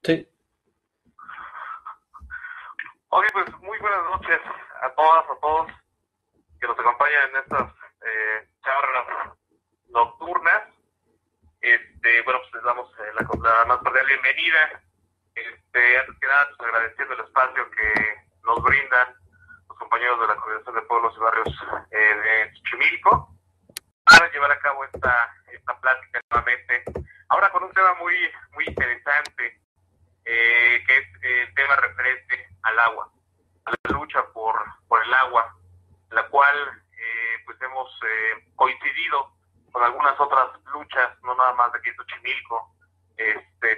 Sí. Ok, pues muy buenas noches a todas, a todos que nos acompañan en estas charlas nocturnas. Bueno, pues les damos la más cordial bienvenida. Antes que nada, pues agradeciendo el espacio que nos brindan los compañeros de la Coordinación de Pueblos y Barrios de Xochimilco para llevar a cabo esta plática nuevamente. Ahora con un tema muy, muy interesante, que es el tema referente al agua, a la lucha por el agua, la cual pues hemos coincidido con algunas otras luchas, no nada más de aquí en Xochimilco,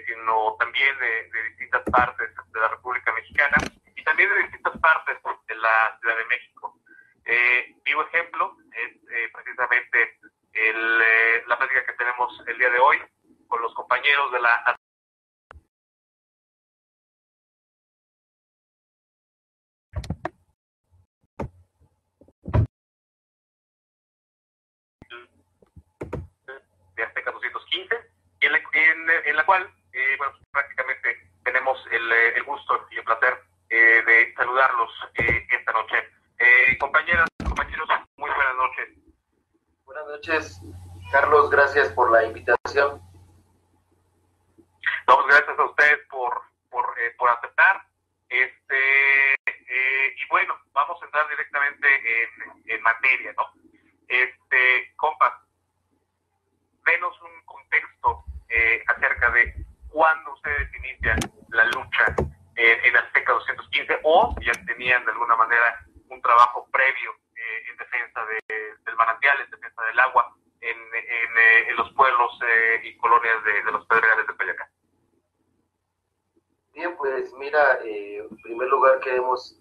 sino también de distintas partes de la República Mexicana y también de distintas partes de la Ciudad de México. Vivo ejemplo es precisamente la plática que tenemos el día de hoy con los compañeros de la de Azteca 215, en la cual, bueno, prácticamente tenemos el gusto y el placer de saludarlos esta noche. Compañeras, compañeros, muy buenas noches. Buenas noches, Carlos, gracias por la invitación. No, pues gracias a ustedes por aceptar. Y bueno, vamos a entrar directamente en materia, ¿no? Compas, denos un contexto acerca de cuándo ustedes inician la lucha en Azteca 215 o ya tenían de alguna manera un trabajo previo en defensa del manantial, en defensa del agua en los pueblos y colonias de los Pedregales de Coyoacán. Bien, pues mira, en primer lugar queremos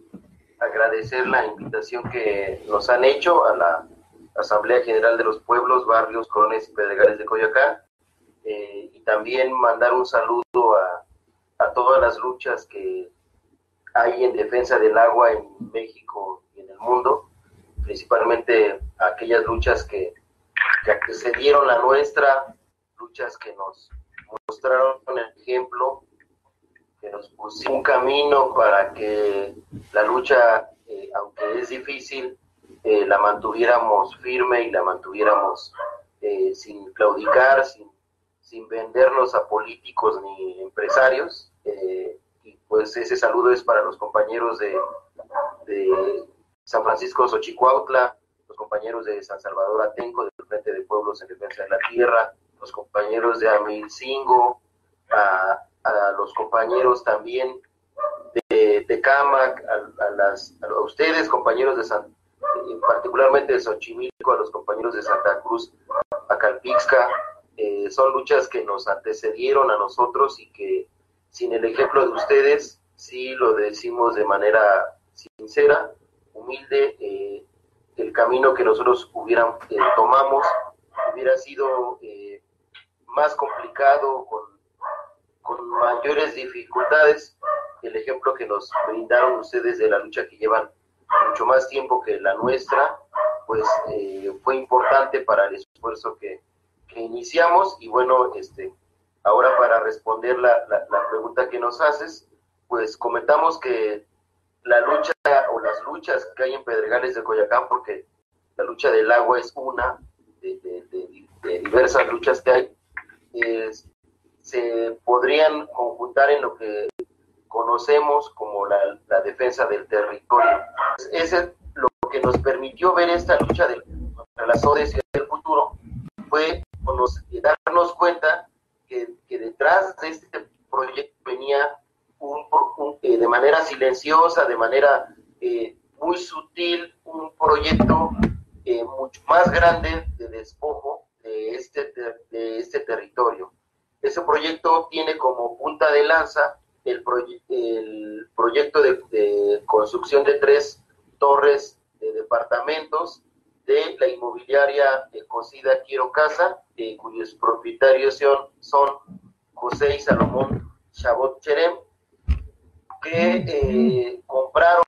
agradecer la invitación que nos han hecho a la Asamblea General de los Pueblos, Barrios, Colonias y Pedregales de Coyoacán, y también mandar un saludo a todas las luchas que hay en defensa del agua en México y en el mundo, principalmente aquellas luchas que antecedieron la nuestra, luchas que nos mostraron el ejemplo, que nos pusieron un camino para que la lucha, aunque es difícil, la mantuviéramos firme y la mantuviéramos sin claudicar, sin vendernos a políticos ni empresarios. Y pues ese saludo es para los compañeros de San Francisco Xochicuautla, los compañeros de San Salvador Atenco, del Frente de Pueblos en Defensa de la Tierra, los compañeros de Amilcingo, a los compañeros también de Cámac, a ustedes, compañeros particularmente de Xochimilco, a los compañeros de Santa Cruz, a Calpixca. Son luchas que nos antecedieron a nosotros y que sin el ejemplo de ustedes, sí lo decimos de manera sincera, humilde, el camino que nosotros tomamos hubiera sido más complicado, con mayores dificultades. El ejemplo que nos brindaron ustedes de la lucha que llevan mucho más tiempo que la nuestra, pues fue importante para el esfuerzo que iniciamos. Y bueno, ahora para responder la pregunta que nos haces, pues comentamos que la lucha o las luchas que hay en Pedregales de Coyoacán, porque la lucha del agua es una de diversas luchas que hay, se podrían conjuntar en lo que conocemos como la defensa del territorio. Ese es lo que nos permitió ver esta lucha contra las ODS del futuro, fue darnos cuenta que detrás de este proyecto venía de manera silenciosa, de manera muy sutil, un proyecto mucho más grande de despojo de este territorio. Ese proyecto tiene como punta de lanza el proyecto de construcción de 3 torres de departamentos de la inmobiliaria Cosida Quiero Casa, cuyos propietarios son José y Salomón Chabot Cherem, que compraron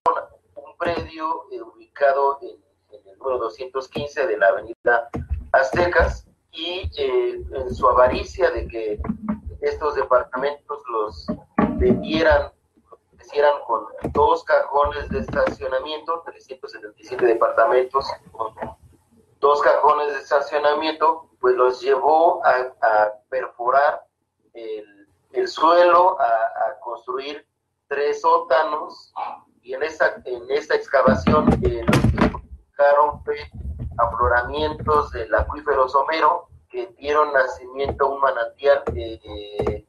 un predio ubicado en el número 215 de la avenida Aztecas, y en su avaricia de que estos departamentos vendieran, hicieran con 2 cajones de estacionamiento, 377 departamentos, con 2 cajones de estacionamiento, pues los llevó a perforar el suelo, a construir 3 sótanos, y en esta excavación lo que buscaron fue afloramientos del acuífero Somero, que dieron nacimiento a un manantial que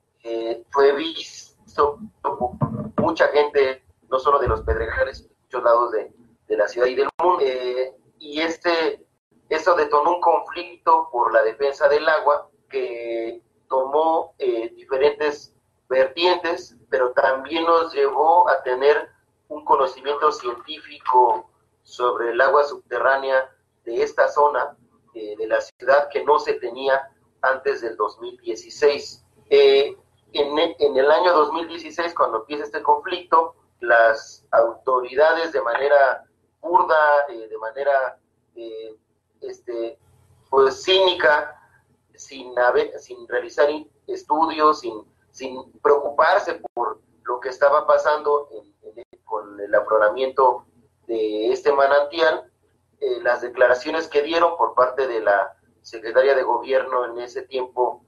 fue visto por mucha gente, no solo de los Pedregales, de muchos lados de la ciudad y del mundo, y eso detonó un conflicto por la defensa del agua que tomó diferentes vertientes, pero también nos llevó a tener un conocimiento científico sobre el agua subterránea de esta zona de la ciudad que no se tenía antes del 2016. En el año 2016, cuando empieza este conflicto, las autoridades de manera burda, de manera pues cínica, sin realizar estudios, sin preocuparse por lo que estaba pasando con el afloramiento de este manantial, las declaraciones que dieron por parte de la secretaria de gobierno en ese tiempo,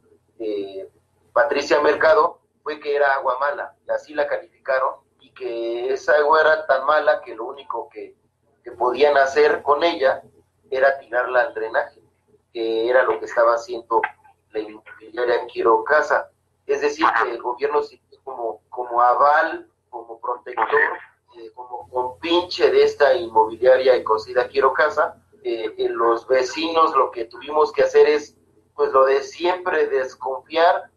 Patricia Mercado, fue que era agua mala, y así la calificaron, y que esa agua era tan mala que lo único que podían hacer con ella era tirarla al drenaje, que era lo que estaba haciendo la inmobiliaria Quirocasa. Es decir, que el gobierno sirvió como aval, como protector, como compinche de esta inmobiliaria y conocida Quirocasa. Los vecinos lo que tuvimos que hacer es, pues lo de siempre, desconfiar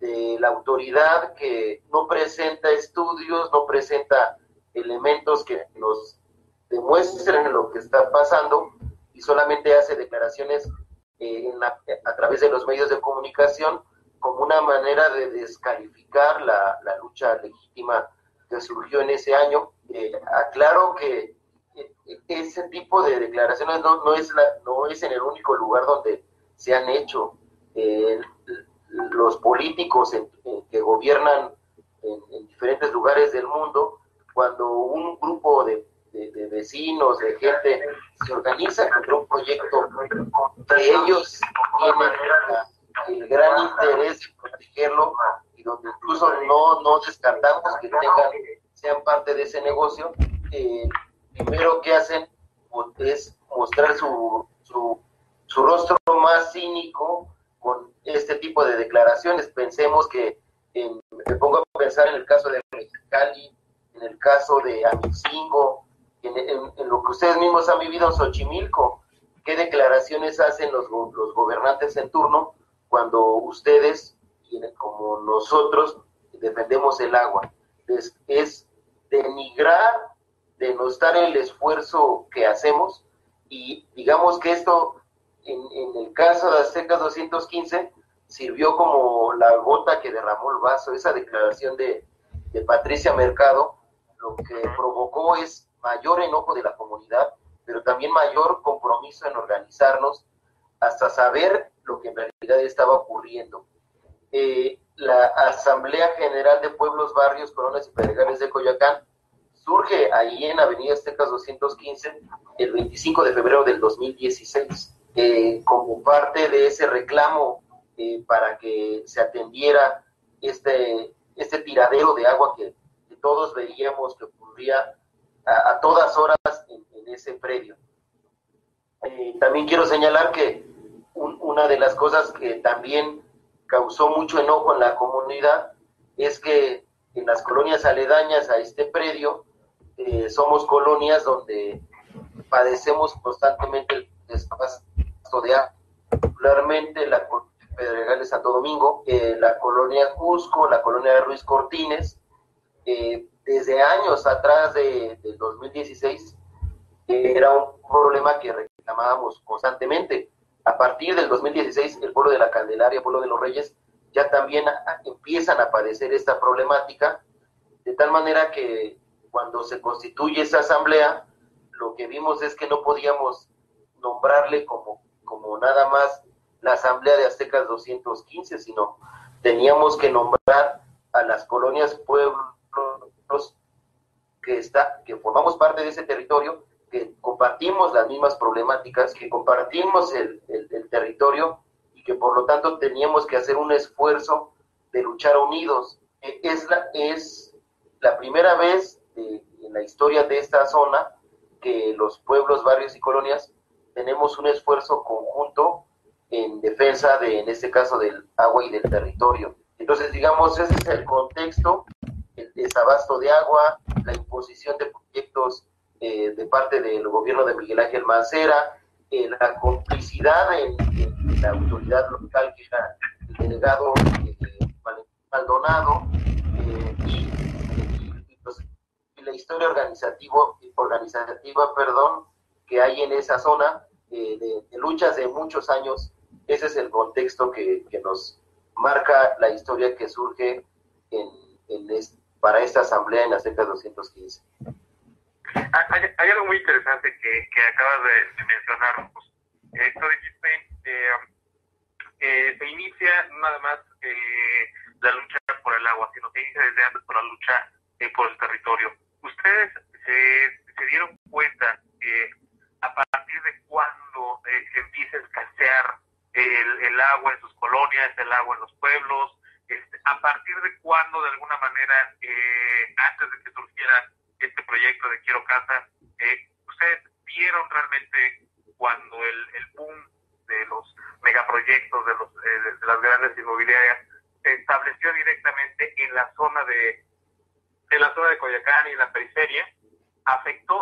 de la autoridad que no presenta estudios, no presenta elementos que nos demuestren lo que está pasando, y solamente hace declaraciones a través de los medios de comunicación como una manera de descalificar la lucha legítima que surgió en ese año. Aclaro que ese tipo de declaraciones no es en el único lugar donde se han hecho. Los políticos que gobiernan en diferentes lugares del mundo, cuando un grupo de vecinos, de gente, se organiza contra un proyecto que ellos tienen el gran interés de protegerlo, y donde incluso no descartamos que sean parte de ese negocio, primero que hacen es mostrar su rostro más cínico con este tipo de declaraciones. Pensemos que, me pongo a pensar en el caso de Mexicali, en el caso de Amicingo, en lo que ustedes mismos han vivido en Xochimilco. ¿Qué declaraciones hacen los gobernantes en turno cuando ustedes, como nosotros, defendemos el agua? Es denigrar, denostar el esfuerzo que hacemos, y digamos que esto, en el caso de Aztecas 215, sirvió como la gota que derramó el vaso. Esa declaración de Patricia Mercado lo que provocó es mayor enojo de la comunidad, pero también mayor compromiso en organizarnos hasta saber lo que en realidad estaba ocurriendo. La Asamblea General de Pueblos, Barrios, Colonias y Pedregales de Coyoacán surge ahí en Avenida Aztecas 215 el 25 de febrero del 2016, como parte de ese reclamo para que se atendiera este tiradero de agua que todos veíamos que ocurría a todas horas en ese predio. También quiero señalar que una de las cosas que también causó mucho enojo en la comunidad es que en las colonias aledañas a este predio somos colonias donde padecemos constantemente el desabasto de agua, particularmente la colonia Pedregales Santo Domingo, la colonia Cusco, la colonia de Ruiz Cortines. Desde años atrás del 2016 era un problema que reclamábamos constantemente. A partir del 2016, el pueblo de la Candelaria, el pueblo de los Reyes, ya también empiezan a padecer esta problemática, de tal manera que cuando se constituye esa asamblea, lo que vimos es que no podíamos nombrarle como nada más la Asamblea de Aztecas 215, sino teníamos que nombrar a las colonias, pueblos que formamos parte de ese territorio, que compartimos las mismas problemáticas, que compartimos el territorio y que por lo tanto teníamos que hacer un esfuerzo de luchar unidos. Es la primera vez en la historia de esta zona que los pueblos, barrios y colonias tenemos un esfuerzo conjunto en defensa en este caso, del agua y del territorio. Entonces, digamos, ese es el contexto: el desabasto de agua, la imposición de proyectos de parte del gobierno de Miguel Ángel Mancera, la complicidad en la autoridad local, que era el delegado Maldonado, y la historia organizativa, que hay en esa zona, de luchas de muchos años. Ese es el contexto que nos marca la historia que surge para esta asamblea en la CEPA 215. Hay algo muy interesante que acabas de mencionar. Pues, tú dijiste, se inicia nada más la lucha por el agua, sino que inicia desde antes por la lucha por el territorio. ¿Ustedes se dieron cuenta a partir de cuándo se empieza a escasear el agua en sus colonias, el agua en los pueblos? A partir de cuándo, de alguna manera, antes de que surgiera este proyecto de Quiero Casa, ustedes vieron realmente cuando el boom de los megaproyectos, de las grandes inmobiliarias, se estableció directamente en la zona de Coyoacán y en la periferia?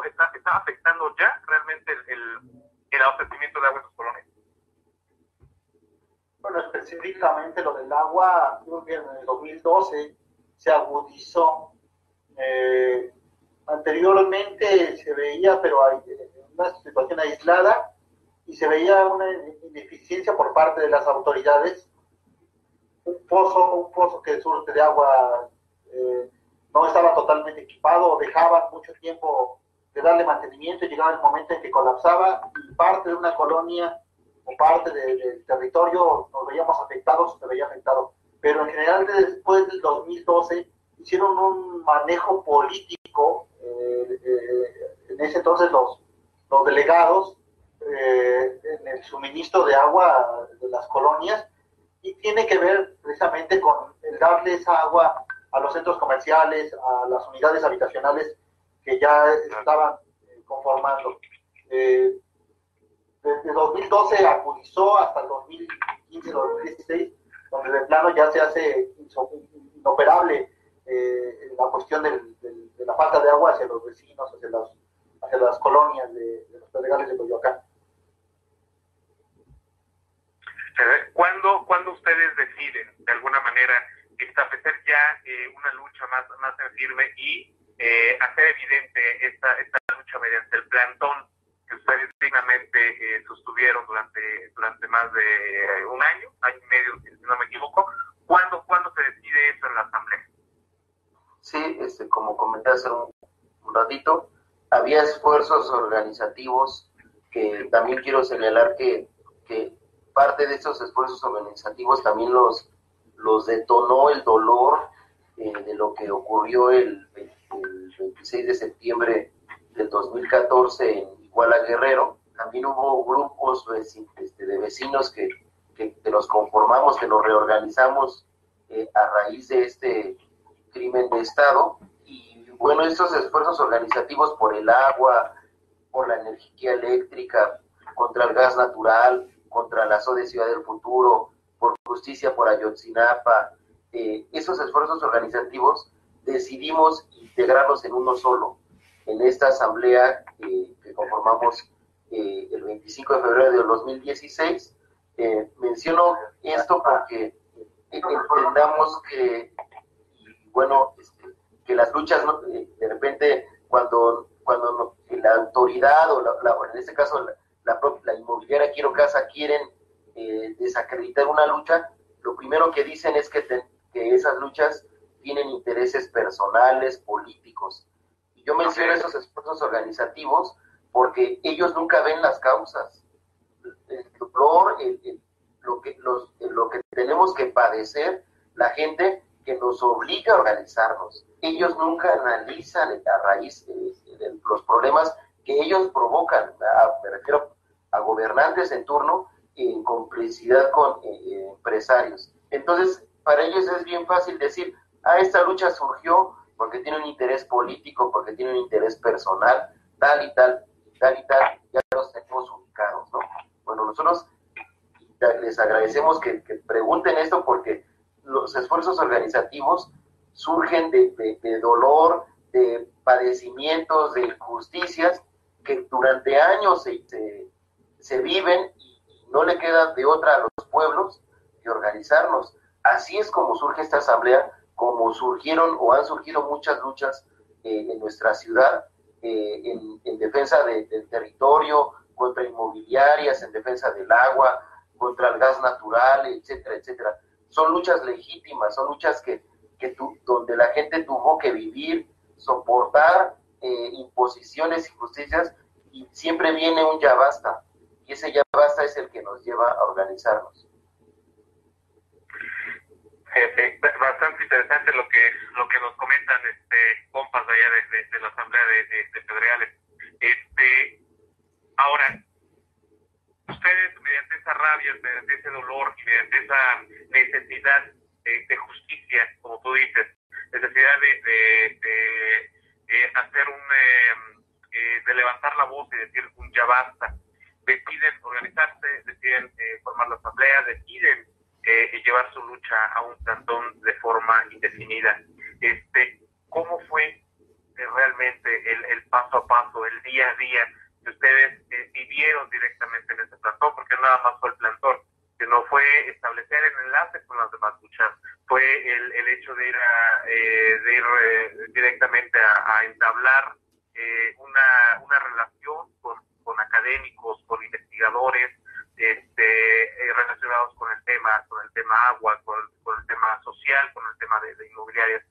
¿Está afectando ya realmente el abastecimiento de agua en sus colonias? Bueno, específicamente lo del agua, creo que en el 2012 se agudizó. Anteriormente se veía, pero hay una situación aislada, y se veía una ineficiencia por parte de las autoridades. Un pozo que surte de agua no estaba totalmente equipado, dejaban mucho tiempo de darle mantenimiento, y llegaba el momento en que colapsaba, y parte de una colonia o parte del territorio nos veíamos afectados, se veía afectado. Pero en general, después del 2012 hicieron un manejo político, en ese entonces los delegados, en el suministro de agua de las colonias, y tiene que ver precisamente con el darle esa agua a los centros comerciales, a las unidades habitacionales que ya estaban conformando. Desde 2012 acudizó hasta el 2015-2016, donde de plano ya se hace inoperable la cuestión de la falta de agua hacia los vecinos, hacia las colonias de los pedregales de Coyoacán. ¿Cuándo ustedes deciden, de alguna manera, establecer ya una lucha más en firme y hacer evidente esta lucha mediante el plantón que ustedes dignamente sostuvieron durante más de un año y medio, si no me equivoco? ¿Cuándo se decide eso en la asamblea? Sí, como comenté hace un ratito, había esfuerzos organizativos que también quiero señalar que parte de esos esfuerzos organizativos también los detonó el dolor de lo que ocurrió el 26 de septiembre del 2014 en Iguala, Guerrero. También hubo grupos de vecinos que nos conformamos, que nos reorganizamos a raíz de este crimen de Estado. Y bueno, estos esfuerzos organizativos por el agua, por la energía eléctrica, contra el gas natural, contra la SODE Ciudad del Futuro, por justicia por Ayotzinapa, esos esfuerzos organizativos decidimos integrarlos en uno solo, en esta asamblea que conformamos el 25 de febrero del 2016. Menciono esto porque entendamos que, bueno, que las luchas, de repente, cuando la autoridad o en este caso la inmobiliaria Quiero Casa quieren desacreditar una lucha, lo primero que dicen es que esas luchas tienen intereses personales, políticos. Y yo menciono esos esfuerzos organizativos porque ellos nunca ven las causas. El dolor, lo que tenemos que padecer la gente que nos obliga a organizarnos. Ellos nunca analizan a raíz de los problemas que ellos provocan. Me refiero a gobernantes en turno en complicidad con empresarios. Entonces, para ellos es bien fácil decir, esta lucha surgió porque tiene un interés político, porque tiene un interés personal, tal y tal, tal y tal, ya los tenemos ubicados, ¿no? Bueno, nosotros les agradecemos que pregunten esto porque los esfuerzos organizativos surgen de dolor, de padecimientos, de injusticias que durante años se viven y no le queda de otra a los pueblos que organizarnos. Así es como surge esta asamblea, como surgieron o han surgido muchas luchas en nuestra ciudad, en defensa del territorio, contra inmobiliarias, en defensa del agua, contra el gas natural, etcétera, etcétera. Son luchas legítimas, son luchas donde la gente tuvo que vivir, soportar imposiciones, injusticias, y siempre viene un ya basta, y ese ya basta es el que nos lleva a organizarnos. Bastante interesante lo que nos comentan compas de allá de la asamblea de Pedregales. Ahora, ustedes mediante esa rabia, mediante ese dolor y mediante esa necesidad de justicia, como tú dices, necesidad de hacer de levantar la voz y decir un ya basta, deciden organizarse, deciden formar la asamblea, deciden llevar su lucha a un cantón de forma indefinida. ¿Cómo fue realmente el paso a paso, el día a día que ustedes vivieron directamente en ese plantón? Porque no nada más fue el plantón, sino fue establecer el enlace con las demás luchas, fue el hecho de ir directamente a entablar una relación con académicos, con investigadores, relacionados con el tema agua, con el tema social, con el tema de inmobiliarias.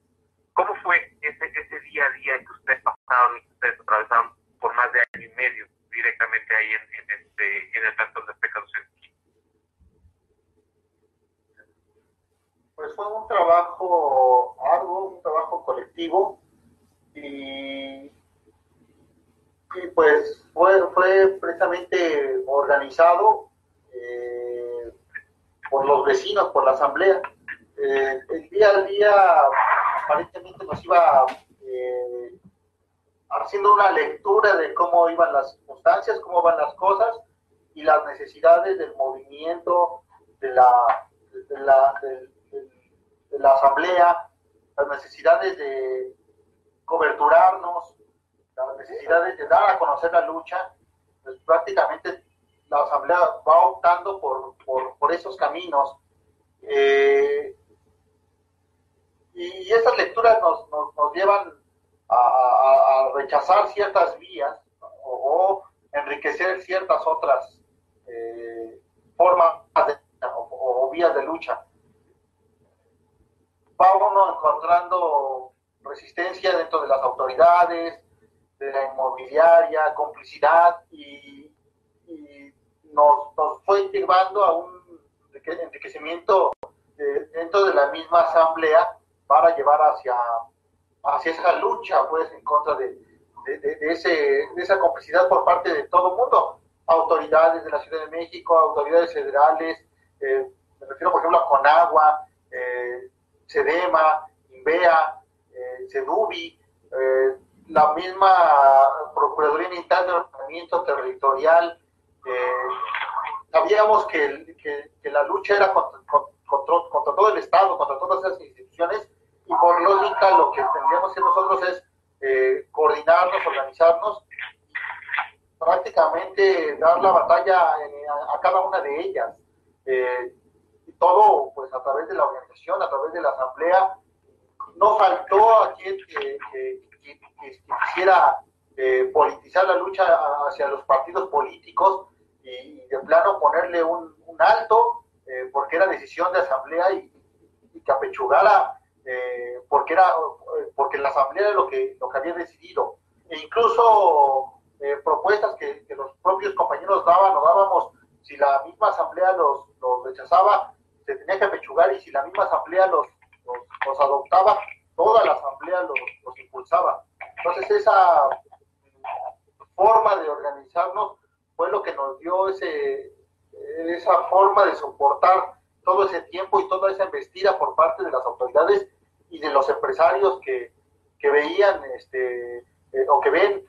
¿Cómo fue ese día a día que ustedes pasaron y que ustedes atravesaron por más de año y medio directamente ahí en el cantón de Pescados? Pues fue un trabajo arduo, un trabajo colectivo, y pues fue precisamente organizado por los vecinos, por la asamblea. El día a día aparentemente nos iba haciendo una lectura de cómo iban las circunstancias, cómo van las cosas y las necesidades del movimiento, de la asamblea, las necesidades de coberturarnos, las necesidades de dar a conocer la lucha. Pues prácticamente la asamblea va optando por esos caminos, y esas lecturas nos llevan a rechazar ciertas vías o enriquecer ciertas otras formas o vías de lucha. Va uno encontrando resistencia dentro de las autoridades, de la inmobiliaria, complicidad, y nos fue llevando a un enriquecimiento dentro de la misma asamblea para llevar hacia esa lucha, pues, en contra de esa complicidad por parte de todo el mundo, autoridades de la Ciudad de México, autoridades federales, me refiero por ejemplo a Conagua, CEDEMA, INVEA, CEDUBI, la misma Procuraduría Militar de Ordenamiento Territorial. Sabíamos que la lucha era contra todo el Estado, contra todas esas instituciones, y por lógica lo que tendríamos que hacer nosotros es coordinarnos, organizarnos, prácticamente dar la batalla a cada una de ellas. Y todo pues a través de la organización, a través de la asamblea. No faltó a quien que quisiera politizar la lucha hacia los partidos políticos y de plano ponerle un alto, porque era decisión de asamblea, y que apechugara, porque la asamblea era lo que había decidido. E incluso propuestas que los propios compañeros dábamos, si la misma asamblea los rechazaba, se tenía que apechugar, y si la misma asamblea los los adoptaba, toda la asamblea los impulsaba. Entonces esa forma de organizarnos fue lo que nos dio esa forma de soportar todo ese tiempo y toda esa embestida por parte de las autoridades y de los empresarios que veían o que ven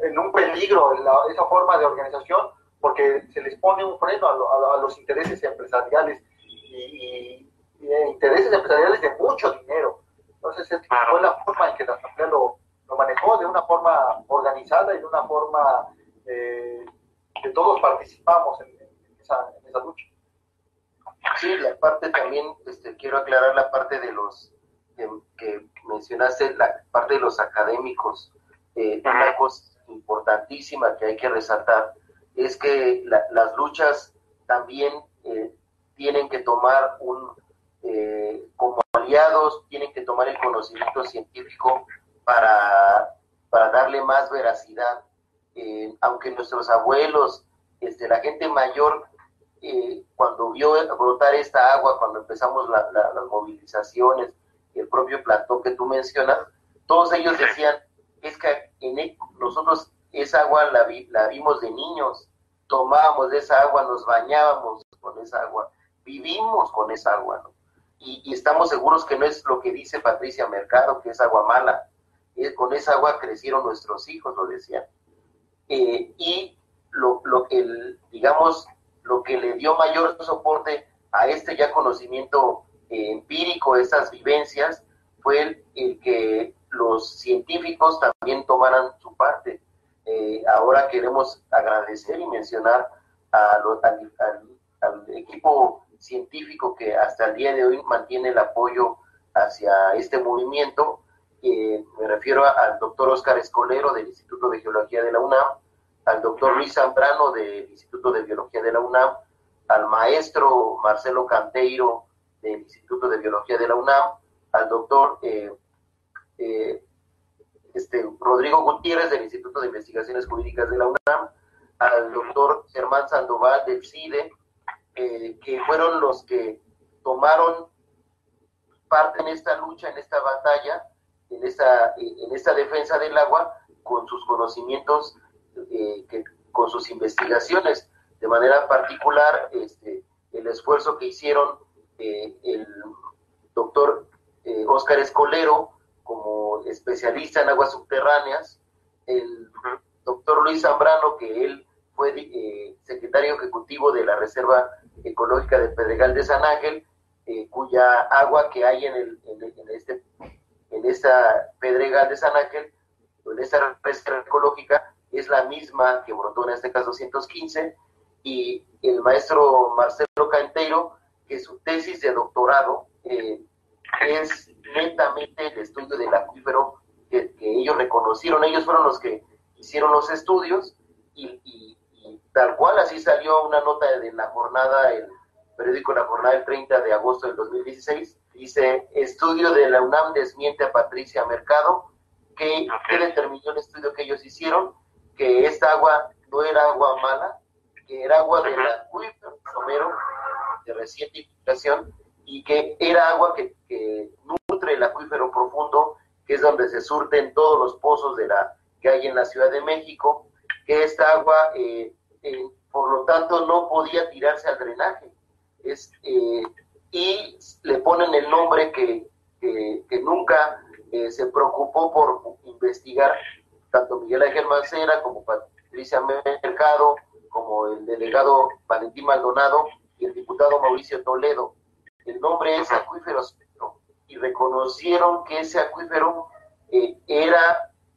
en un peligro esa forma de organización, porque se les pone un freno a los intereses empresariales y intereses empresariales de mucho dinero. Entonces fue la forma en que la Asamblea lo manejó, de una forma organizada y de una forma que todos participamos en esa lucha. Sí, la parte también, quiero aclarar la parte de los que mencionaste, la parte de los académicos. Una cosa importantísima que hay que resaltar es que las luchas también tienen que tomar como aliados, tienen que tomar el conocimiento científico para darle más veracidad. Aunque nuestros abuelos, la gente mayor, cuando vio brotar esta agua, cuando empezamos las movilizaciones, el propio plantón que tú mencionas, todos ellos decían, es que nosotros esa agua la vimos de niños, tomábamos de esa agua, nos bañábamos con esa agua, vivimos con esa agua, ¿no? Y estamos seguros que no es lo que dice Patricia Mercado, que es agua mala, con esa agua crecieron nuestros hijos, lo decían. Y digamos, lo que le dio mayor soporte a ya conocimiento empírico, esas vivencias, fue el que los científicos también tomaran su parte. Ahora queremos agradecer y mencionar al equipo científico que hasta el día de hoy mantiene el apoyo hacia este movimiento. Me refiero al doctor Óscar Escolero del Instituto de Geología de la UNAM, al doctor Luis Zambrano del Instituto de Biología de la UNAM, al maestro Marcelo Canteiro del Instituto de Biología de la UNAM, al doctor Rodrigo Gutiérrez del Instituto de Investigaciones Jurídicas de la UNAM, al doctor Germán Sandoval del CIDE, que fueron los que tomaron parte en esta lucha, en esta batalla, en esta defensa del agua, con sus conocimientos, con sus investigaciones. De manera particular, el esfuerzo que hicieron el doctor Óscar Escolero como especialista en aguas subterráneas, el doctor Luis Zambrano, que él fue secretario ejecutivo de la Reserva Ecológica de Pedregal de San Ángel, cuya agua que hay en esta Pedregal de San Ángel, en esta reserva ecológica, es la misma que brotó en este caso 215, y el maestro Marcelo Canteiro, que su tesis de doctorado es netamente el estudio del acuífero que ellos reconocieron. Ellos fueron los que hicieron los estudios y tal cual así salió una nota de La Jornada, el periódico La Jornada, el 30 de agosto del 2016. Dice: estudio de la UNAM desmiente a Patricia Mercado, que determinó el estudio que ellos hicieron, que esta agua no era agua mala, que era agua del acuífero somero de reciente infiltración, y que era agua que nutre el acuífero profundo, que es donde se surten todos los pozos que hay en la Ciudad de México, que esta agua, por lo tanto, no podía tirarse al drenaje. Y le ponen el nombre que nunca se preocupó por investigar, tanto Miguel Ángel Mancera como Patricia Mercado, como el delegado Valentín Maldonado y el diputado Mauricio Toledo. El nombre es acuífero somero, y reconocieron que ese acuífero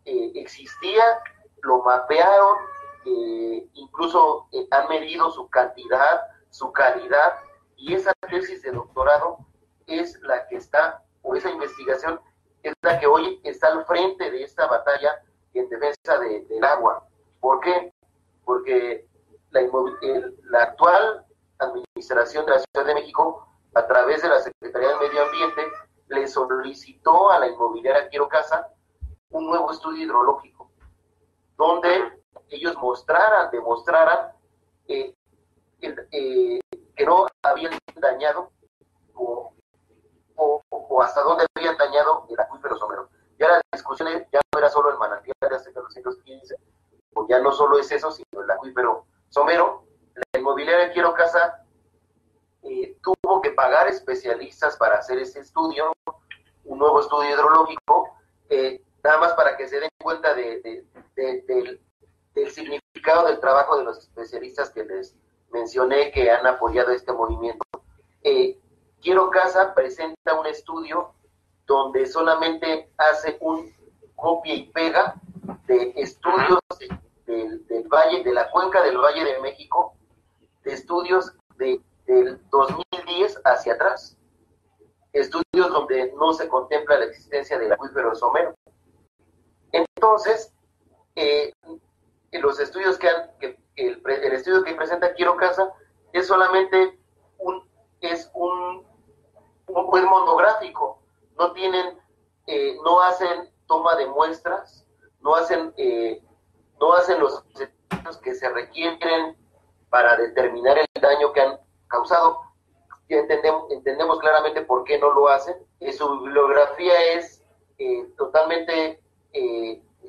existía, lo mapearon, incluso han medido su cantidad, su calidad, y esa tesis de doctorado es la que está, o esa investigación es la que hoy está al frente de esta batalla en defensa del agua. ¿Por qué? Porque la actual administración de la Ciudad de México, a través de la Secretaría del Medio Ambiente, le solicitó a la inmobiliaria Quiero-Casa un nuevo estudio hidrológico, donde ellos demostraran que no habían dañado o hasta dónde habían dañado el acuífero somero. Ya la discusión ya no era solo el manantial de hasta 1915, o ya no solo es eso, sino el acuífero somero. La inmobiliaria Quiero Casa tuvo que pagar especialistas para hacer ese estudio, un nuevo estudio hidrológico, nada más para que se den cuenta del significado del trabajo de los especialistas que les mencioné que han apoyado este movimiento. Quiero Casa presenta un estudio donde solamente hace un copia y pega de estudios del Valle, de la cuenca del Valle de México, de estudios del 2010 hacia atrás, estudios donde no se contempla la existencia del acuífero somero. Entonces, los estudios el estudio que presenta Quiero Casa es solamente un monográfico, no hacen toma de muestras, no hacen los estudios que se requieren para determinar el daño que han causado. Ya entendemos claramente por qué no lo hacen. Su bibliografía es totalmente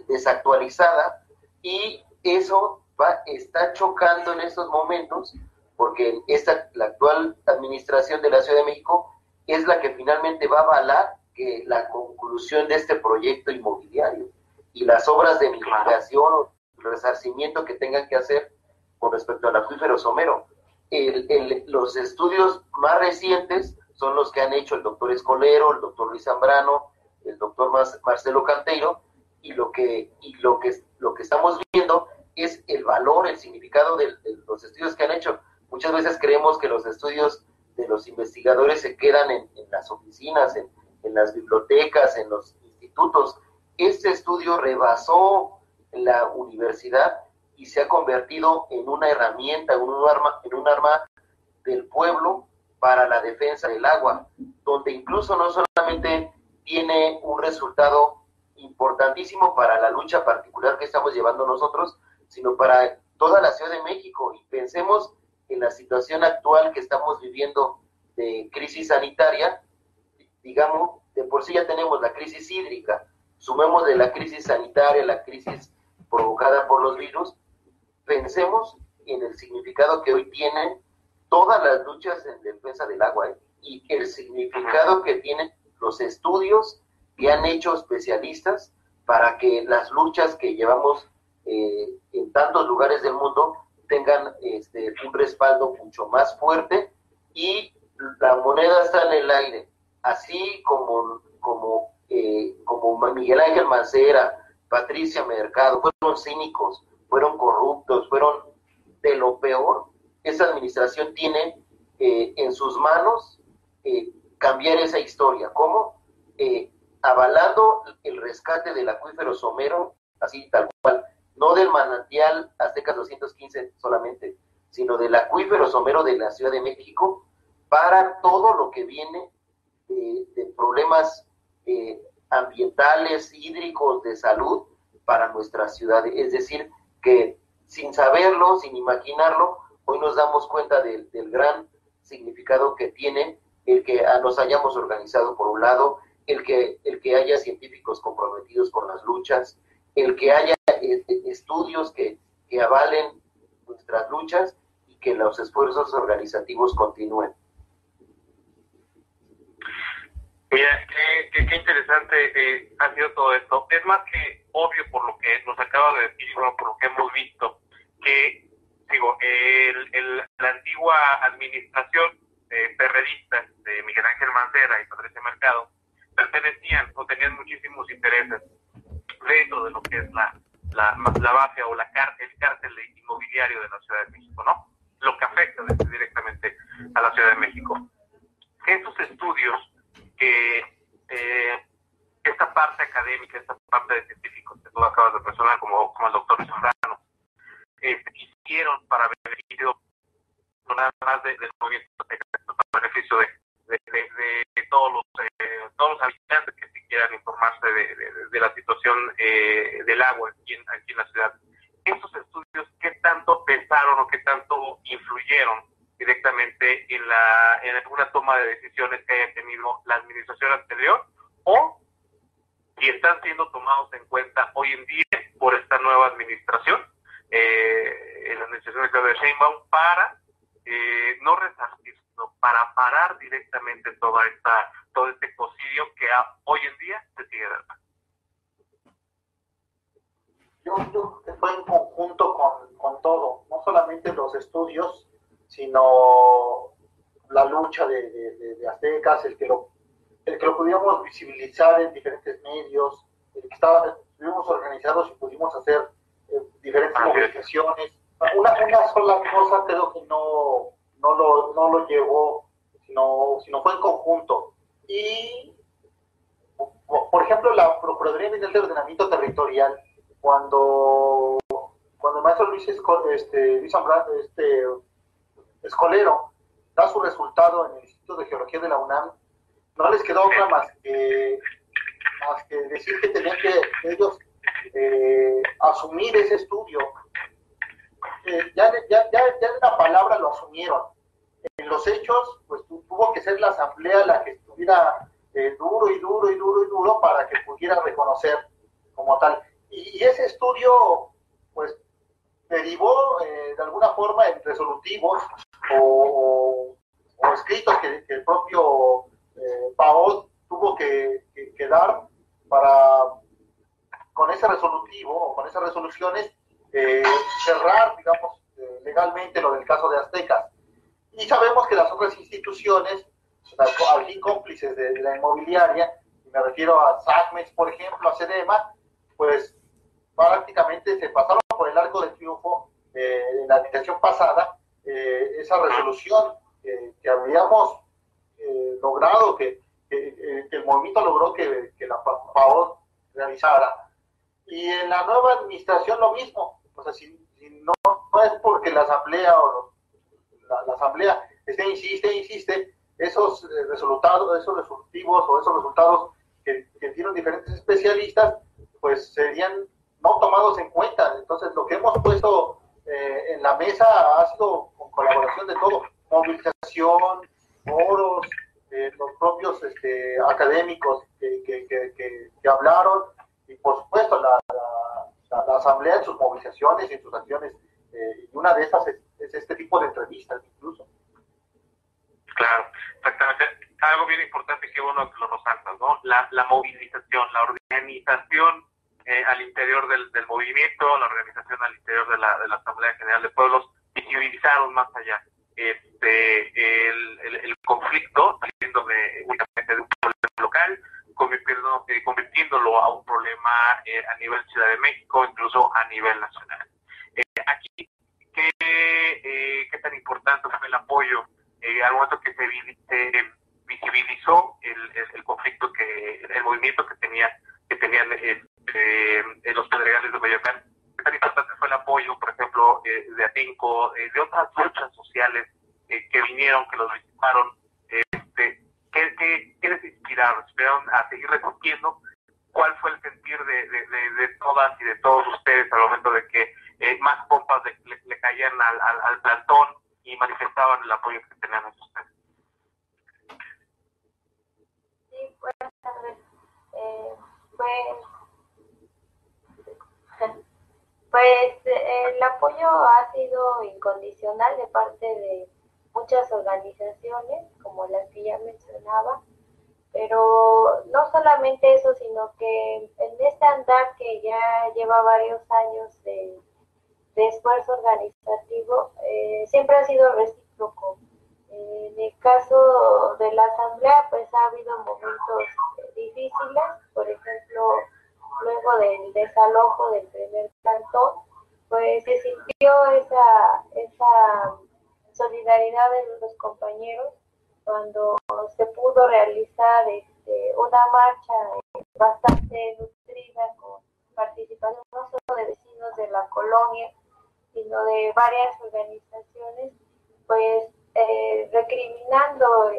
desactualizada, y eso está chocando en estos momentos, porque la actual administración de la Ciudad de México es la que finalmente va a avalar que la conclusión de este proyecto inmobiliario y las obras de mitigación o resarcimiento que tengan que hacer con respecto al acuífero somero. Los estudios más recientes son los que han hecho el doctor Escolero, el doctor Luis Zambrano, el doctor Marcelo Canteiro, y lo que estamos viendo es el valor, el significado de los estudios que han hecho. Muchas veces creemos que los estudios de los investigadores se quedan en las oficinas, en las bibliotecas, en los institutos. Este estudio rebasó la universidad y se ha convertido en una herramienta, en un arma del pueblo para la defensa del agua, donde incluso no solamente tiene un resultado importantísimo para la lucha particular que estamos llevando nosotros, sino para toda la Ciudad de México. Y pensemos en la situación actual que estamos viviendo de crisis sanitaria. Digamos, de por sí ya tenemos la crisis hídrica, sumemos de la crisis sanitaria, la crisis provocada por los virus. Pensemos en el significado que hoy tienen todas las luchas en defensa del agua, y el significado que tienen los estudios que han hecho especialistas para que las luchas que llevamos en tantos lugares del mundo tengan un respaldo mucho más fuerte, y la moneda está en el aire, así como Miguel Ángel Mancera, Patricia Mercado, fueron cínicos, fueron corruptos, fueron de lo peor. Esa administración tiene en sus manos cambiar esa historia. ¿Cómo? Avalando el rescate del acuífero somero, así tal cual, no del manantial Aztecas 215 solamente, sino del acuífero somero de la Ciudad de México, para todo lo que viene de problemas ambientales, hídricos, de salud para nuestra ciudad. Es decir, que sin saberlo, sin imaginarlo, hoy nos damos cuenta del gran significado que tiene el que nos hayamos organizado, por un lado, el que haya científicos comprometidos con las luchas, el que haya estudios que avalen nuestras luchas, y que los esfuerzos organizativos continúen. Mira, qué interesante ha sido todo esto. Es más que obvio por lo que nos acaba de decir, bueno, por lo que hemos visto, que, digo, la antigua administración perredista de Miguel Ángel Mancera y Patricia Mercado pertenecían o tenían muchísimos intereses dentro de lo que es la base o el cártel inmobiliario de la Ciudad de México, ¿no? Lo que afecta directamente a la Ciudad de México. Estos estudios que esta parte académica, esta parte de científicos que tú acabas de mencionar, como el doctor Zambrano, hicieron para beneficio no nada más del movimiento, para beneficio de todos los habitantes que si quieran informarse de la situación del agua aquí en la ciudad. Estos estudios, ¿qué tanto pensaron o qué tanto influyeron directamente en alguna toma de decisiones que haya tenido la administración anterior, o si están siendo tomados en cuenta hoy en día por esta nueva administración, la administración de Claudia Sheinbaum, para no resarcir, sino para parar directamente todo este ecocidio que hoy en día se sigue dando. Yo creo que fue en conjunto con todo, no solamente los estudios, sino la lucha de aztecas, el que lo pudiéramos visibilizar en diferentes medios, el que estuvimos organizados y pudimos hacer diferentes movilizaciones. Una sola cosa creo que no lo llevó, sino fue en conjunto. Y, por ejemplo, la Procuraduría Ministerial de Ordenamiento Territorial, cuando el maestro Luis Escolero da su resultado en el Instituto de Geología de la UNAM, no les quedó otra más que decir que tenían que ellos asumir ese estudio. Ya de una palabra lo asumieron. En los hechos, pues tuvo que ser la asamblea la que estuviera duro para que pudiera reconocer como tal. Y ese estudio, pues, derivó de alguna forma en resolutivos o escritos que el propio PAOD tuvo que dar para, con ese resolutivo o con esas resoluciones, cerrar, digamos, legalmente lo del caso de Aztecas. Y sabemos que las otras instituciones, al fin cómplices de la inmobiliaria, y me refiero a SACMEX, por ejemplo, a CEDEMA, pues prácticamente se pasaron por el arco del triunfo en la administración pasada, esa resolución que habíamos logrado, que el movimiento logró que la PAOD realizara. Y en la nueva administración lo mismo. O sea, si no es porque la asamblea la asamblea insiste, esos resolutivos o esos resultados que dieron diferentes especialistas, pues serían no tomados en cuenta. Entonces, lo que hemos puesto en la mesa ha sido con colaboración de todo, movilización, foros, los propios académicos que hablaron, y por supuesto la asamblea en sus movilizaciones y en sus acciones, y una de esas es este tipo de entrevistas incluso. Claro, exactamente. Algo bien importante que uno lo resalta, ¿no? La movilización, la organización al interior del movimiento, la organización al interior de la Asamblea General de Pueblos, visibilizaron más allá el conflicto, saliendo únicamente de un problema local, convirtiéndolo a un problema a nivel Ciudad de México, incluso a nivel nacional. Aquí, ¿qué tan importante fue el apoyo al momento que se visibilizó el conflicto, el movimiento que tenían en los Pedregales de Coyoacán? ¿Qué tan importante fue el apoyo, por ejemplo, de ATINCO, de otras luchas sociales que vinieron, que los visitaron? ¿Qué les inspiraron? ¿Inspiraron a seguir recogiendo? ¿Cuál fue el sentir de todas y de todos ustedes al momento de que más pompas le caían al plantón y manifestaban el apoyo que tenían hacia ustedes? Sí, buenas tardes. Pues el apoyo ha sido incondicional de parte de muchas organizaciones, como las que ya mencionaba, pero no solamente eso, sino que en este andar que ya lleva varios años de esfuerzo organizativo, siempre ha sido recíproco. En el caso de la asamblea, pues ha habido momentos difíciles, por ejemplo, luego del desalojo del primer plantón, pues se sintió esa solidaridad de los compañeros cuando se pudo realizar una marcha bastante nutrida con participación no solo de vecinos de la colonia, sino de varias organizaciones, pues recriminando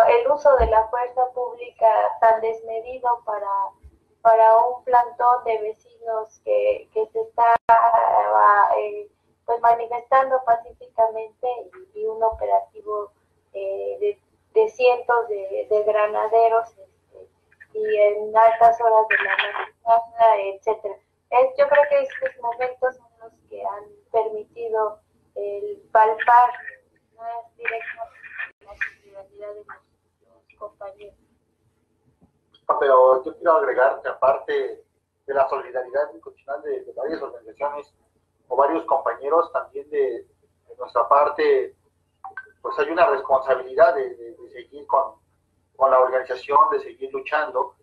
el uso de la fuerza pública tan desmedido para un plantón de vecinos que se está pues manifestando pacíficamente, y un operativo cientos de granaderos y en altas horas de la madrugada, etcétera. Yo creo que estos momentos son los que han permitido el palpar más directamente la solidaridad de los compañeros. Pero yo quiero agregar que aparte de la solidaridad incondicional de varias organizaciones o varios compañeros, también de nuestra parte, pues hay una responsabilidad de seguir con la organización, de seguir luchando,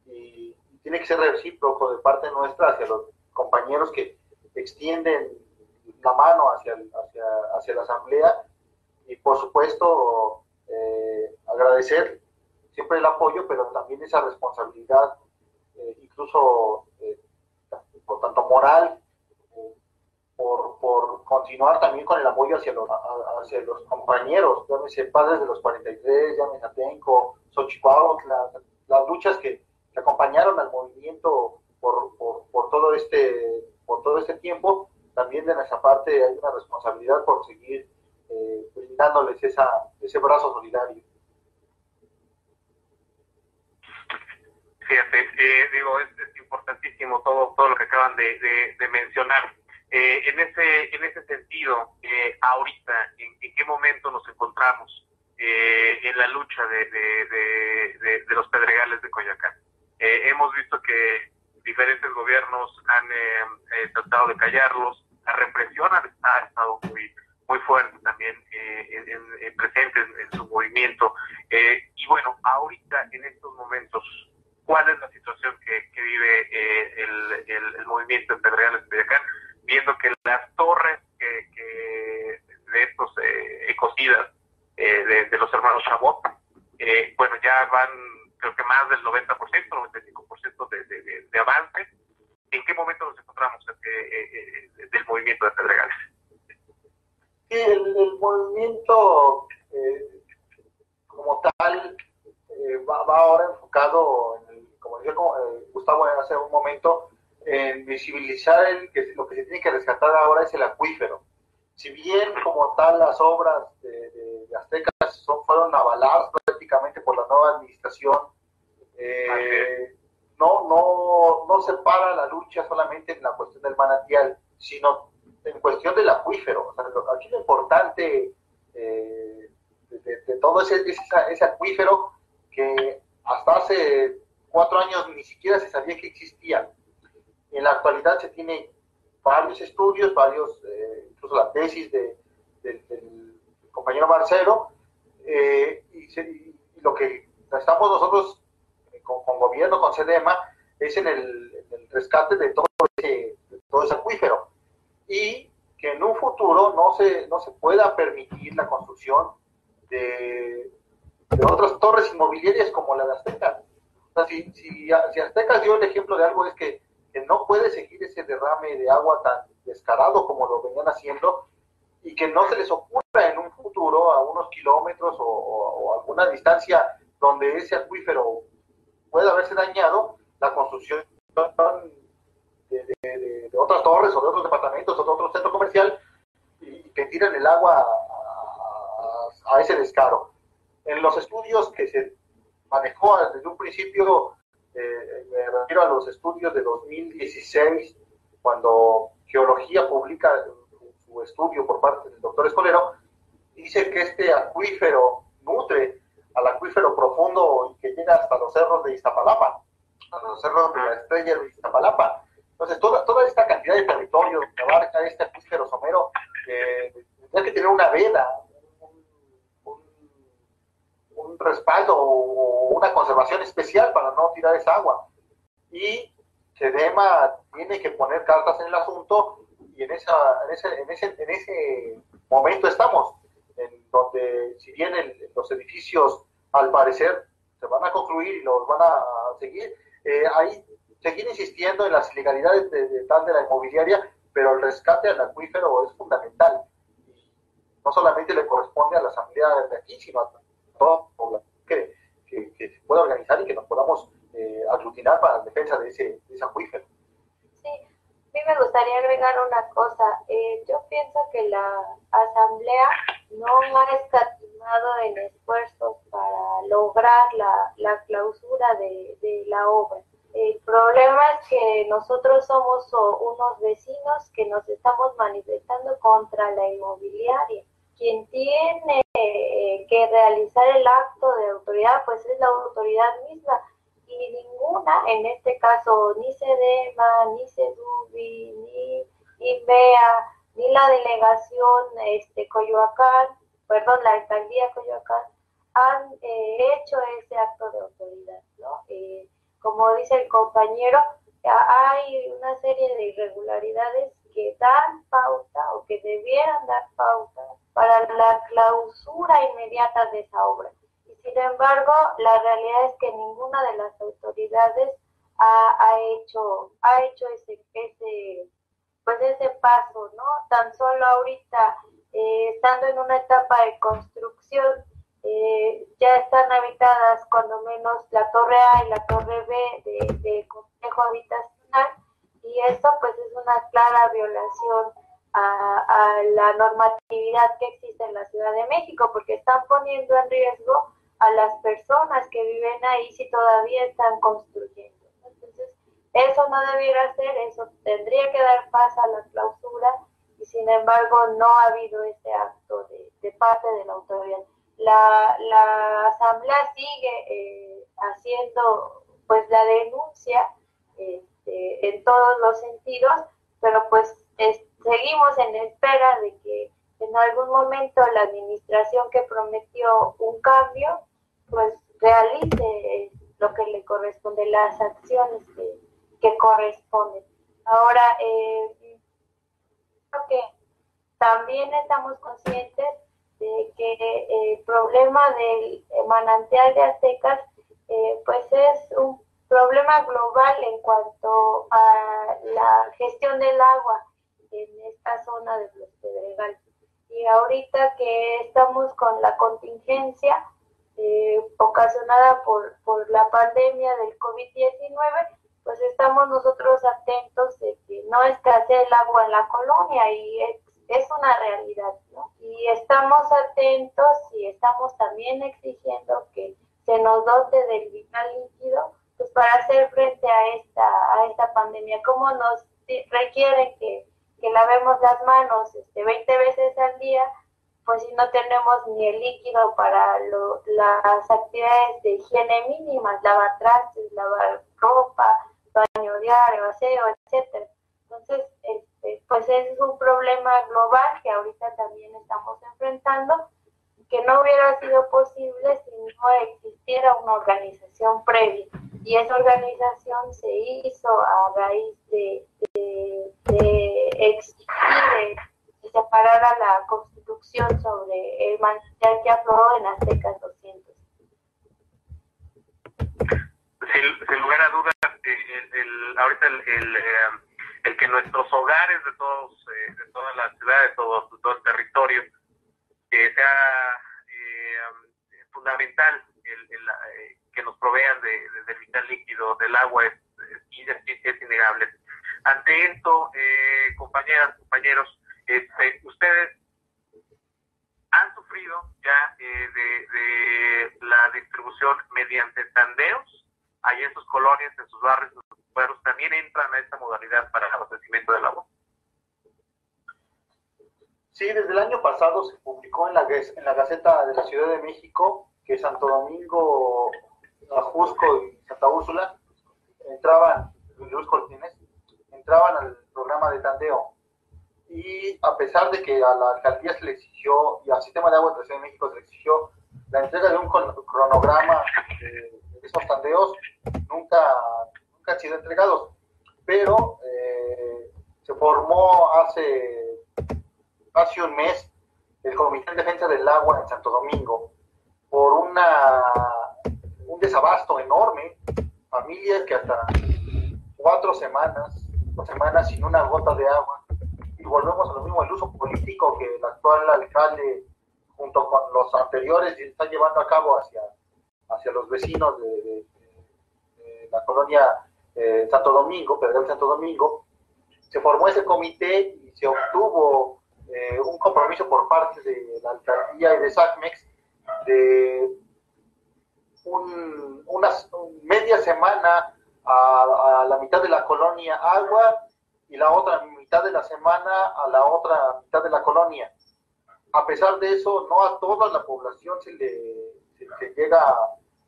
y tiene que ser recíproco de parte nuestra hacia los compañeros que extienden la mano hacia la asamblea, y por supuesto agradecer siempre el apoyo, pero también esa responsabilidad, incluso por tanto moral, por continuar también con el apoyo hacia los compañeros, llámese Padres de los 43, llámese Atenco, Xochipauc, las luchas que acompañaron al movimiento por todo este tiempo. También de nuestra parte hay una responsabilidad por seguir brindándoles ese brazo solidario. Fíjate, es importantísimo todo lo que acaban de mencionar. En ese sentido, ahorita, ¿en qué momento nos encontramos en la lucha de los Pedregales de Coyoacán? Hemos visto que diferentes gobiernos han tratado de callarlos, la represión ha estado muy fuerte también presente en su movimiento. Y bueno, ahorita, en estos momentos, ¿cuál es la situación que vive el movimiento en Pedregales de Coyoacán? Viendo que las torres de estos ecocidas de los hermanos Chabot, bueno, ya van, creo que más del 90%, 95% de avance. ¿En qué momento nos encontramos del movimiento de Pedregales? Sí, el movimiento como tal va ahora enfocado, como decía Gustavo hace un momento, en visibilizar lo que se tiene que rescatar ahora es el acuífero. Si bien como tal las obras de Aztecas fueron avaladas prácticamente por la nueva administración, no se para la lucha solamente en la cuestión del manantial, sino en cuestión del acuífero. O sea, aquí lo importante de todo ese acuífero, que hasta hace 4 años ni siquiera se sabía que existía. En la actualidad se tiene varios estudios, incluso la tesis del compañero Marcelo, y lo que estamos nosotros con gobierno, con SEDEMA, es en el rescate de todo ese acuífero, y que en un futuro no se pueda permitir la construcción de otras torres inmobiliarias como la de Azteca. O sea, si Azteca dio el ejemplo de algo, es que no puede seguir ese derrame de agua tan descarado como lo venían haciendo, y que no se les ocurra en un futuro, a unos kilómetros o alguna distancia donde ese acuífero pueda haberse dañado, la construcción de otras torres o de otros departamentos o de otro centro comercial, y que tiren el agua a ese descaro. En los estudios que se manejó desde un principio, me refiero a los estudios de 2016, cuando Geología publica su estudio por parte del doctor Escolero, dice que este acuífero nutre al acuífero profundo y que llega hasta los cerros de Iztapalapa, a los cerros de la Estrella de Iztapalapa. Entonces, toda esta cantidad de territorio que abarca este acuífero somero, tendría que tener una veda, un respaldo o una conservación especial para no tirar esa agua. Y SEDEMA tiene que poner cartas en el asunto, y en ese momento estamos, en donde, si bien los edificios al parecer se van a concluir y los van a seguir, ahí seguir insistiendo en las ilegalidades de la inmobiliaria, pero el rescate al acuífero es fundamental. Y no solamente le corresponde a la asamblea de aquí, sino a toda la población que se pueda organizar y que nos podamos aglutinar para la defensa de ese acuífero. Sí, a mí me gustaría agregar una cosa. Yo pienso que la asamblea no ha escatimado en esfuerzos para lograr la clausura de la obra. El problema es que nosotros somos unos vecinos que nos estamos manifestando contra la inmobiliaria. Quien tiene que realizar el acto de autoridad, pues es la autoridad misma, y ninguna, en este caso, ni SEDEMA, ni SEDUBI, ni INVEA, ni la delegación Coyoacán, la alcaldía Coyoacán, han hecho ese acto de autoridad, ¿no? Como dice el compañero, hay una serie de irregularidades que dan pauta o que debieran dar pauta para la clausura inmediata de esa obra. Y sin embargo, la realidad es que ninguna de las autoridades ha hecho ese paso, ¿no? Tan solo ahorita, estando en una etapa de construcción, ya están habitadas cuando menos la torre A y la torre B de complejo habitacional, y eso pues es una clara violación a la normatividad que existe en la Ciudad de México, porque están poniendo en riesgo a las personas que viven ahí si todavía están construyendo. Entonces, eso no debiera ser, eso tendría que dar paz a la clausura, y sin embargo no ha habido ese acto de parte de la autoridad. La asamblea sigue haciendo pues la denuncia en todos los sentidos, pero pues seguimos en espera de que en algún momento la administración que prometió un cambio pues realice lo que le corresponde, las acciones que corresponden. Ahora, creo que también estamos conscientes de que el problema del manantial de Aztecas pues es un problema global en cuanto a la gestión del agua en esta zona de los Pedregales. Y ahorita que estamos con la contingencia ocasionada por la pandemia del COVID-19, pues estamos nosotros atentos de que no escasee el agua en la colonia, y es una realidad, ¿no? Y estamos atentos y estamos también exigiendo que se nos dote del vital líquido, pues para hacer frente a esta pandemia. Como nos requieren que lavemos las manos 20 veces al día, pues si no tenemos ni el líquido para las actividades de higiene mínimas, lavar trastes, lavar ropa, baño diario, aseo, etcétera. Entonces, pues es un problema global que ahorita también estamos enfrentando, que no hubiera sido posible si no existiera una organización previa. Y esa organización se hizo a raíz de exigir que se parara la construcción sobre el manantial que afloró en Aztecas 200. Sin lugar a dudas, ahorita el que nuestros hogares de toda la ciudad, de todo el territorio, sea fundamental que nos provean del vital líquido, del agua, es innegable. Ante esto, compañeras, compañeros, ustedes han sufrido ya de la distribución mediante tandeos, ahí en sus colonias, en sus barrios, en sus pueblos, también entran a esta modalidad para el abastecimiento del agua. Sí, desde el año pasado se publicó en la Gaceta de la Ciudad de México que Santo Domingo, Ajusco y Santa Úrsula entraban al programa de tandeo. Y a pesar de que a la alcaldía se le exigió, y al sistema de agua de la Ciudad de México se le exigió la entrega de un cronograma de esos tandeos, nunca han sido entregados. Pero se formó hace un mes el Comité de Defensa del Agua en Santo Domingo por un desabasto enorme, familias que hasta 2 semanas sin una gota de agua. Y volvemos a lo mismo, el uso político que el actual alcalde junto con los anteriores está llevando a cabo hacia los vecinos de la colonia Santo Domingo, Pedregal Santo Domingo. Se formó ese comité y se obtuvo un compromiso por parte de la alcaldía y de SACMEX de semana a la mitad de la colonia agua y la otra mitad de la semana a la otra mitad de la colonia. A pesar de eso, no a toda la población se llega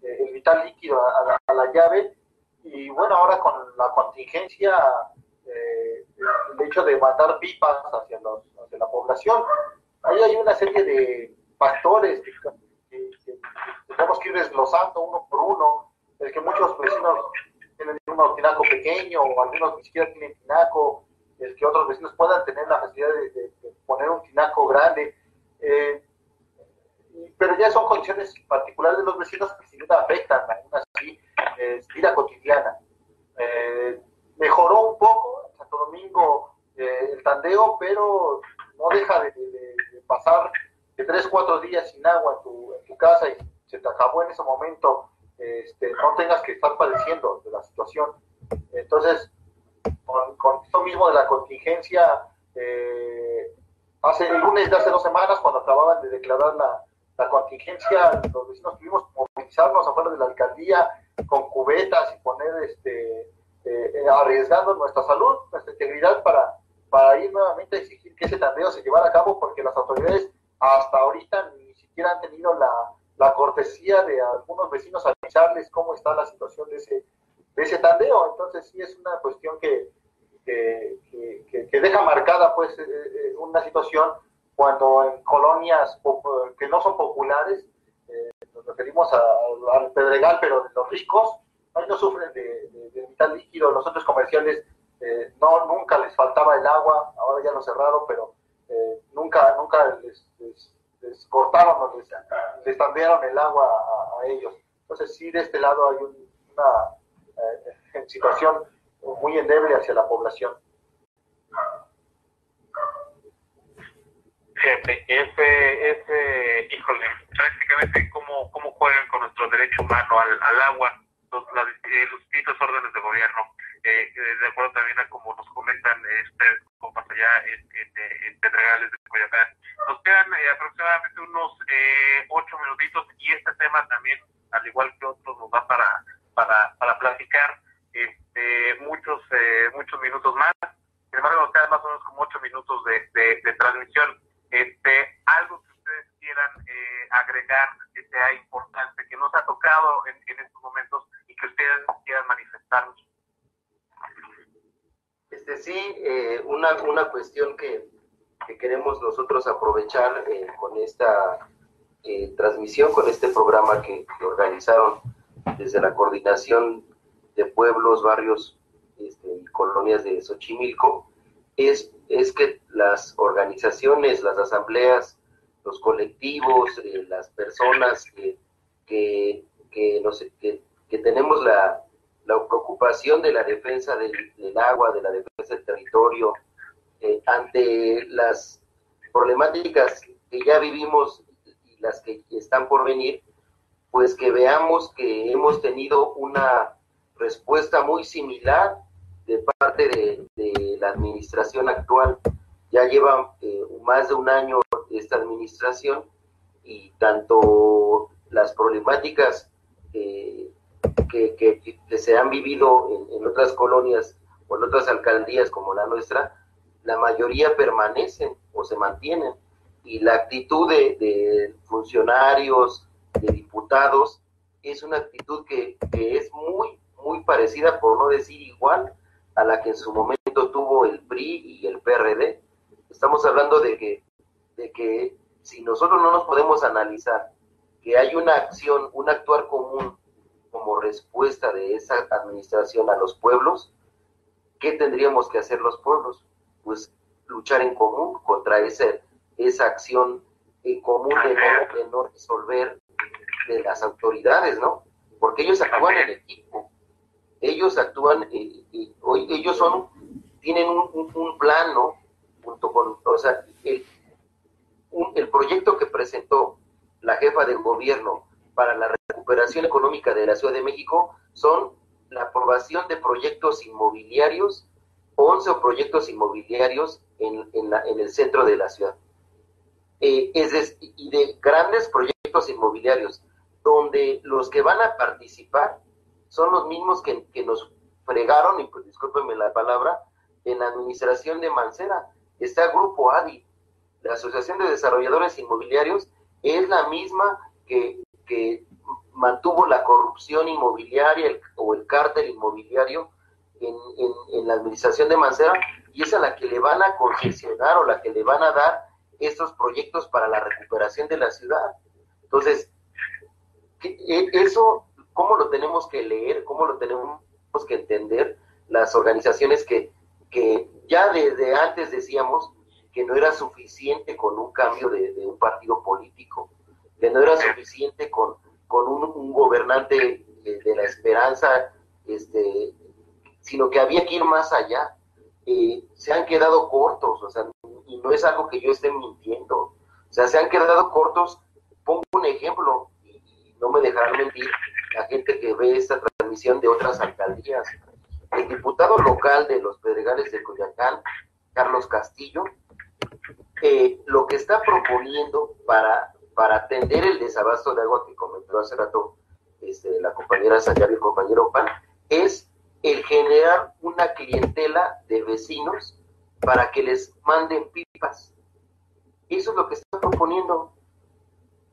el vital líquido a la llave. Y bueno, ahora con la contingencia, el hecho de mandar pipas hacia la población, ahí hay una serie de factores que tenemos que ir desglosando uno por uno. El que muchos vecinos tienen un tinaco pequeño, o algunos ni siquiera tienen tinaco, el que otros vecinos puedan tener la facilidad de poner un tinaco grande. Pero ya son condiciones particulares de los vecinos que sin duda afectan aún así vida cotidiana. Mejoró un poco en Santo Domingo el tandeo, pero no deja de pasar de 3-4 días sin agua en tu casa y se te acabó en ese momento, no tengas que estar padeciendo de la situación. Entonces, con esto mismo de la contingencia, el lunes de hace 2 semanas, cuando acababan de declarar la contingencia, los vecinos tuvimos que movilizarnos afuera de la alcaldía con cubetas y poner, arriesgando nuestra salud, nuestra integridad para ir nuevamente a exigir que ese tandeo se llevara a cabo, porque las autoridades hasta ahorita ni siquiera han tenido la cortesía de algunos vecinos avisarles cómo está la situación de ese tandeo. Entonces sí es una cuestión que deja marcada pues una situación cuando en colonias que no son populares, nos referimos al Pedregal, pero de los ricos, ahí no sufren de vital líquido. Los centros comerciales nunca les faltaba el agua, ahora ya lo cerraron, pero nunca les cortaron o les tandearon el agua a ellos. Entonces sí, de este lado hay una situación muy endeble hacia la población. Fíjate, híjole, prácticamente cómo juegan con nuestro derecho humano al agua los distintas órdenes de gobierno. De acuerdo también a como nos comentan compas allá en Pedregales de Coyoacán. Nos quedan aproximadamente unos 8 minutitos, y este tema también, al igual que otros, nos da para platicar muchos minutos más. Sin embargo, nos quedan más o menos como 8 minutos de transmisión. Algo que ustedes quieran agregar, que sea importante, que nos ha tocado en estos momentos y que ustedes quieran manifestarnos. Una cuestión que queremos nosotros aprovechar con esta transmisión, con este programa que organizaron desde la Coordinación de Pueblos, Barrios y Colonias de Xochimilco, es que las organizaciones, las asambleas, los colectivos, las personas que tenemos la preocupación de la defensa del agua, de la defensa del territorio, ante las problemáticas que ya vivimos y las que están por venir, pues que veamos que hemos tenido una respuesta muy similar de parte de la administración actual. Ya lleva más de un año esta administración, y tanto las problemáticas que se han vivido en otras colonias o en otras alcaldías como la nuestra, la mayoría permanecen o se mantienen, y la actitud de funcionarios, de diputados, es una actitud que es muy, muy parecida, por no decir igual, a la que en su momento tuvo el PRI y el PRD. Estamos hablando de que si nosotros no nos podemos analizar que hay una acción, un actuar común como respuesta de esa administración a los pueblos, ¿qué tendríamos que hacer los pueblos? Pues luchar en común contra esa acción en común de no resolver de las autoridades, ¿no? Porque ellos actúan en equipo, ellos actúan, ellos tienen un plan, ¿no? Junto con, el proyecto que presentó la jefa del gobierno para la recuperación económica de la Ciudad de México son la aprobación de proyectos inmobiliarios, 11 proyectos inmobiliarios en el centro de la ciudad. Y de grandes proyectos inmobiliarios, donde los que van a participar son los mismos que nos fregaron, y pues discúlpenme la palabra, en la administración de Mancera. Está Grupo ADI, la Asociación de Desarrolladores Inmobiliarios, es la misma que mantuvo la corrupción inmobiliaria o el cártel inmobiliario en la administración de Mancera, y es a la que le van a concesionar o la que le van a dar estos proyectos para la recuperación de la ciudad. Entonces, eso, ¿cómo lo tenemos que leer? ¿Cómo lo tenemos que entender? Las organizaciones que ya desde antes decíamos que no era suficiente con un cambio de un partido político, que no era suficiente con un gobernante de la esperanza, sino que había que ir más allá. Se han quedado cortos, o sea, y no es algo que yo esté mintiendo, o sea, se han quedado cortos. Pongo un ejemplo, y no me dejarán mentir la gente que ve esta transmisión de otras alcaldías. El diputado local de los Pedregales de Coyoacán, Carlos Castillo, lo que está proponiendo para atender el desabasto de agua que comentó hace rato la compañera Sayar y el compañero Pan, es el generar una clientela de vecinos para que les manden pipas. Eso es lo que está proponiendo.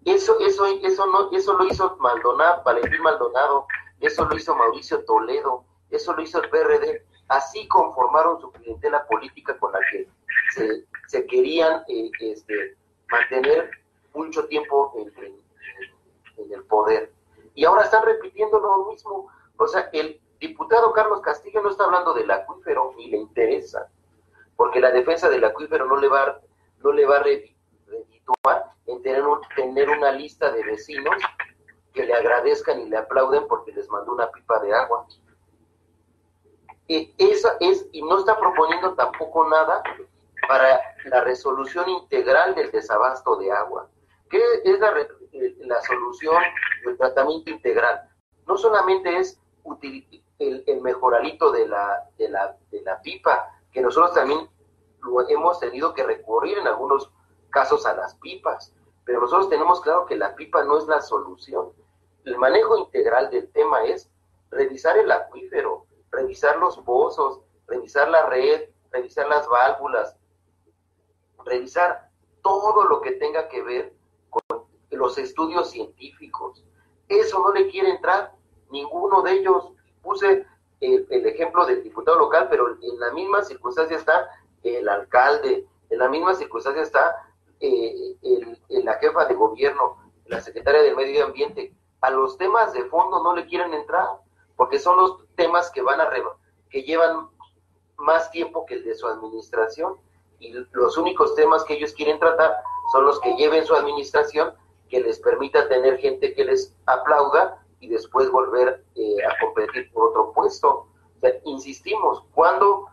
Eso lo hizo Maldonado, Valentín Maldonado, eso lo hizo Mauricio Toledo, eso lo hizo el PRD. Así conformaron su clientela política con la que se querían mantener mucho tiempo en el poder. Y ahora están repitiendo lo mismo. O sea, el diputado Carlos Castillo no está hablando del acuífero, ni le interesa, porque la defensa del acuífero no le va a redituar en tener una lista de vecinos que le agradezcan y le aplauden porque les mandó una pipa de agua. Esa es, y no está proponiendo tampoco nada para la resolución integral del desabasto de agua. ¿Qué es la solución del tratamiento integral? No solamente es el mejoralito de la pipa, que nosotros también lo hemos tenido que recurrir en algunos casos a las pipas, pero nosotros tenemos claro que la pipa no es la solución. El manejo integral del tema es revisar el acuífero, revisar los pozos, revisar la red, revisar las válvulas, revisar todo lo que tenga que ver con los estudios científicos. Eso no le quiere entrar ninguno de ellos. Puse el ejemplo del diputado local, pero en la misma circunstancia está el alcalde, en la misma circunstancia está la jefa de gobierno, la secretaria del Medio Ambiente. A los temas de fondo no le quieren entrar, porque son los temas que llevan más tiempo que el de su administración, y los únicos temas que ellos quieren tratar son los que lleven su administración, que les permita tener gente que les aplauda y después volver a competir por otro puesto. O sea, insistimos, ¿cuándo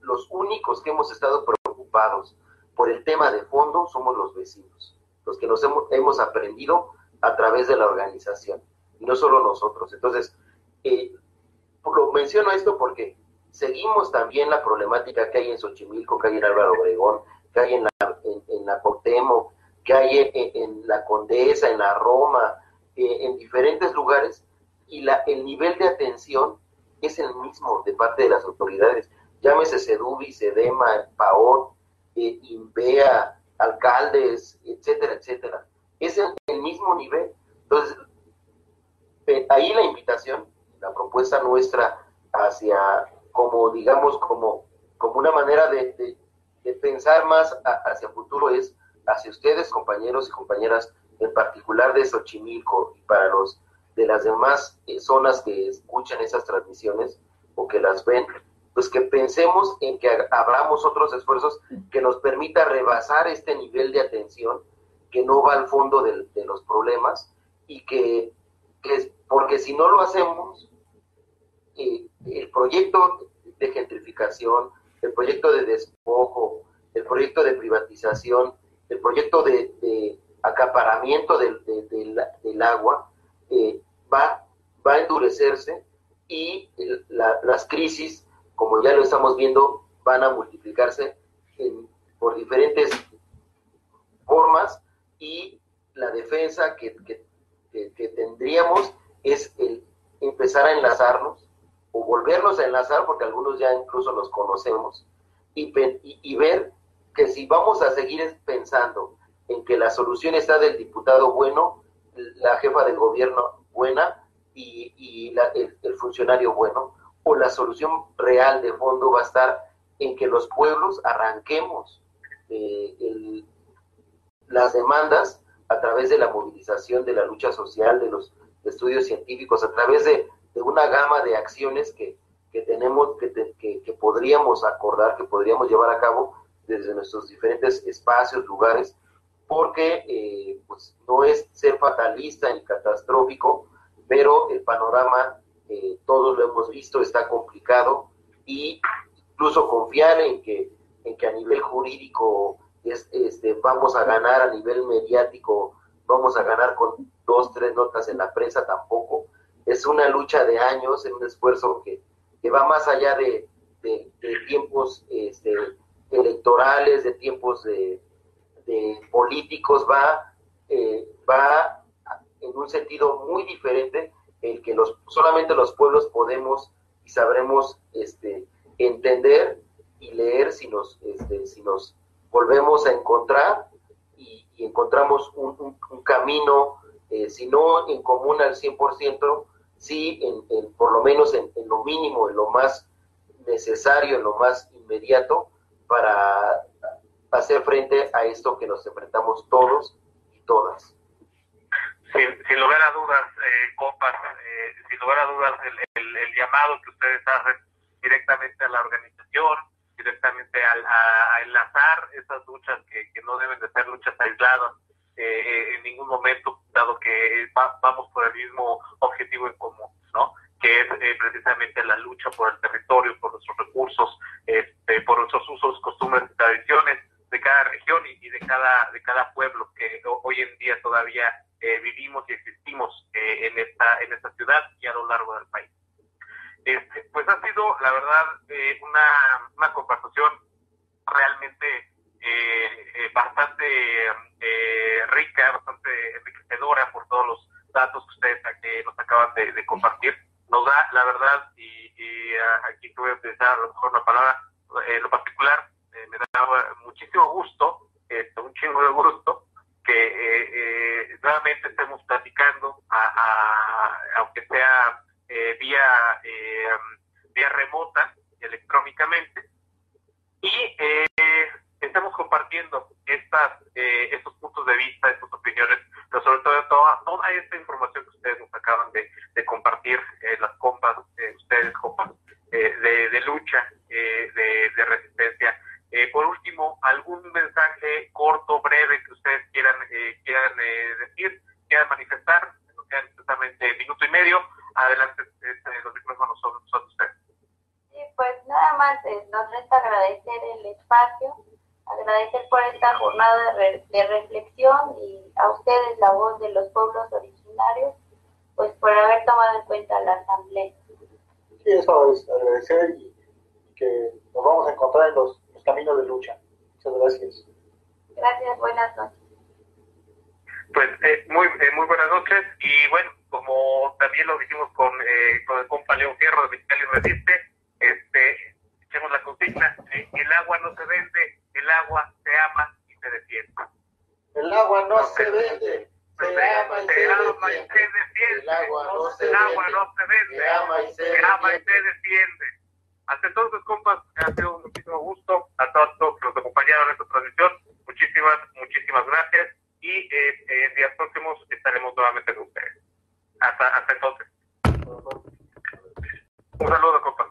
los únicos que hemos estado preocupados por el tema de fondo somos los vecinos, los que nos hemos aprendido a través de la organización, y no solo nosotros? Entonces, lo menciono esto porque seguimos también la problemática que hay en Xochimilco, que hay en Álvaro Obregón, que hay en la Cuauhtémoc, que hay en la Condesa, en la Roma, en diferentes lugares, y el nivel de atención es el mismo de parte de las autoridades. Llámese Sedubi, Sedema, PAOT, INVEA, alcaldes, etcétera, etcétera. Es el mismo nivel. Entonces, ahí la invitación, la propuesta nuestra hacia, como una manera de pensar más hacia el futuro, es hacia ustedes, compañeros y compañeras, en particular de Xochimilco, y para los de las demás zonas que escuchan esas transmisiones o que las ven, pues que pensemos en que abramos otros esfuerzos que nos permita rebasar este nivel de atención que no va al fondo de los problemas, y que porque si no lo hacemos, el proyecto de gentrificación, el proyecto de despojo, el proyecto de privatización, el proyecto de acaparamiento del agua va a endurecerse, y las crisis, como ya lo estamos viendo, van a multiplicarse por diferentes formas, y la defensa que tendríamos es empezar a enlazarnos o volvernos a enlazar, porque algunos ya incluso los conocemos, y ver que si vamos a seguir pensando en que la solución está del diputado bueno, la jefa de gobierno buena y el funcionario bueno, o la solución real de fondo va a estar en que los pueblos arranquemos las demandas a través de la movilización, de la lucha social, de los estudios científicos, a través de una gama de acciones que tenemos, que podríamos acordar, que podríamos llevar a cabo desde nuestros diferentes espacios, lugares, porque pues no es ser fatalista ni catastrófico, pero el panorama, todos lo hemos visto, está complicado, y incluso confiar en que a nivel jurídico vamos a ganar, a nivel mediático vamos a ganar con 2, 3 notas en la prensa, tampoco. Es una lucha de años, es un esfuerzo que va más allá de tiempos electorales, de tiempos de políticos, va en un sentido muy diferente, el que solamente los pueblos podemos y sabremos entender y leer si nos volvemos a encontrar y encontramos un camino, si no en común al 100%, sí por lo menos en lo mínimo, en lo más necesario, en lo más inmediato, para hacer frente a esto que nos enfrentamos todos y todas. Sin lugar a dudas, compas, sin lugar a dudas, el llamado que ustedes hacen directamente a la organización, directamente a enlazar esas luchas que no deben de ser luchas aisladas en ningún momento, dado que vamos por el mismo objetivo en común, ¿no? Que es precisamente la lucha por el territorio, por nuestros recursos, por nuestros usos, costumbres y tradiciones de cada región y de cada pueblo que hoy en día todavía vivimos y existimos en esta ciudad y a lo largo del país. Pues ha sido, la verdad, una conversación realmente bastante rica, bastante enriquecedora por todos los datos que ustedes nos acaban de compartir. Nos da, la verdad, y aquí tuve que utilizar a lo mejor una palabra, en lo particular, me da muchísimo gusto, un chingo de gusto, que nuevamente estemos platicando, aunque sea vía remota, electrónicamente, y estamos compartiendo estos puntos de vista, estas opiniones, pero sobre todo toda esta información que ustedes nos acaban de compartir, las compas, ustedes compas, de lucha, de resistencia. Por último, algún mensaje corto, breve que ustedes quieran decir, quieran manifestar, nos quedan exactamente minuto y medio. Adelante, los micrófonos son ustedes. Sí, pues nada más nos resta agradecer el espacio, agradecer por esta jornada de reflexión, y a ustedes, la voz de los pueblos originarios, pues por haber tomado en cuenta la asamblea. Sí, eso es agradecer, y que nos vamos a encontrar en los caminos de lucha. Muchas gracias. Gracias, buenas noches. Pues muy buenas noches, y bueno, como también lo dijimos con el compa León Fierro de Mexicali Resiste, echemos la consigna, el agua no se vende, el agua se ama y se defiende. El agua no se vende, se ama y se defiende. El agua no se vende, se ama y se defiende. Hasta entonces, compas, ha sido un muchísimo gusto. A todos los que nos acompañaron en esta transmisión, muchísimas gracias, y en días próximos estaremos nuevamente con ustedes. Hasta entonces. Un saludo, compas.